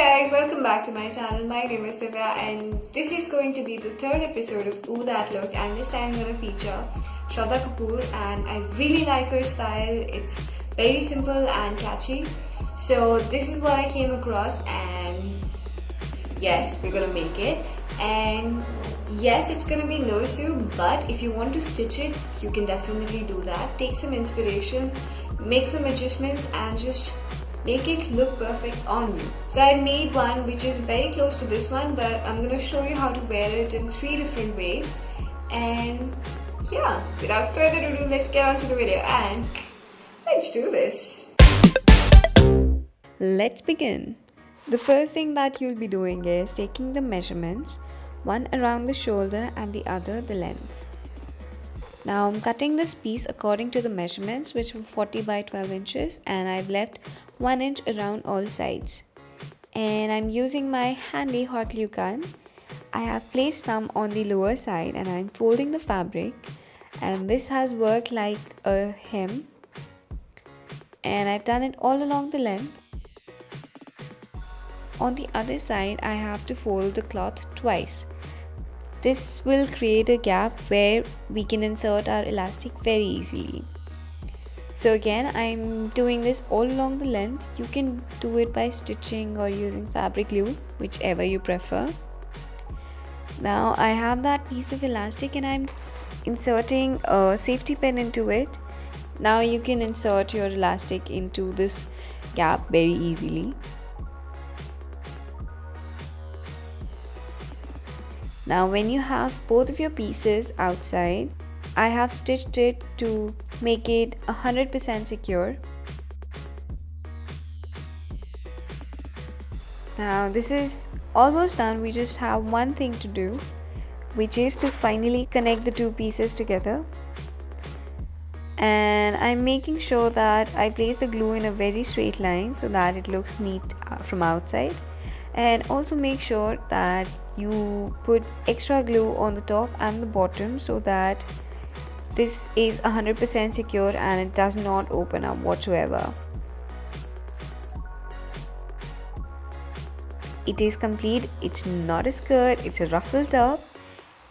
guys, welcome back to my channel. My name is Sivya and this is going to be the third episode of Ooh That Look, and this time I'm going to feature Shraddha Kapoor, and I really like her style. It's very simple and catchy. So this is what I came across, and yes, we're going to make it. And yes, it's going to be no sew, but if you want to stitch it, you can definitely do that. Take some inspiration, make some adjustments and just make it look perfect on you. So I made one which is very close to this one, but I'm going to show you how to wear it in 3 different ways. And yeah, without further ado, let's get on to the video and let's do this. Let's begin. The first thing that you'll be doing is taking the measurements, one around the shoulder and the other the length. Now I'm cutting this piece according to the measurements, which were 40 by 12 inches, and I've left 1 inch around all sides. And I'm using my handy hot glue gun. I have placed some on the lower side and I'm folding the fabric, and this has worked like a hem, and I've done it all along the length. On the other side, I have to fold the cloth twice. This will create a gap where we can insert our elastic very easily. So again, I'm doing this all along the length. You can do it by stitching or using fabric glue, whichever you prefer. Now I have that piece of elastic and I'm inserting a safety pin into it. Now you can insert your elastic into this gap very easily. Now when you have both of your pieces outside, I have stitched it to make it 100% secure. Now this is almost done. We just have one thing to do, which is to finally connect the 2 pieces together. And I'm making sure that I place the glue in a very straight line so that it looks neat from outside. And also make sure that you put extra glue on the top and the bottom so that this is 100% secure and it does not open up whatsoever. It is complete. It's not a skirt, it's a ruffle top,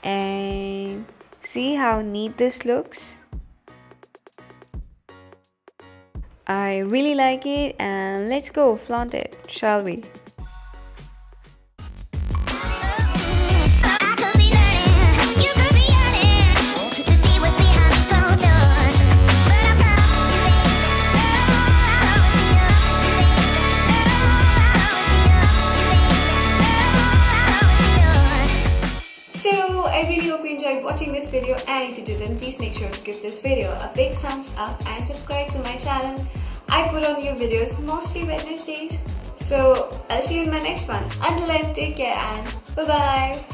and see how neat this looks. I really like it, and let's go flaunt it, shall we? I really hope you enjoyed watching this video, and if you didn't, please make sure to give this video a big thumbs up and subscribe to my channel. I put on new videos mostly Wednesdays, so I'll see you in my next one. Until then, take care and bye bye.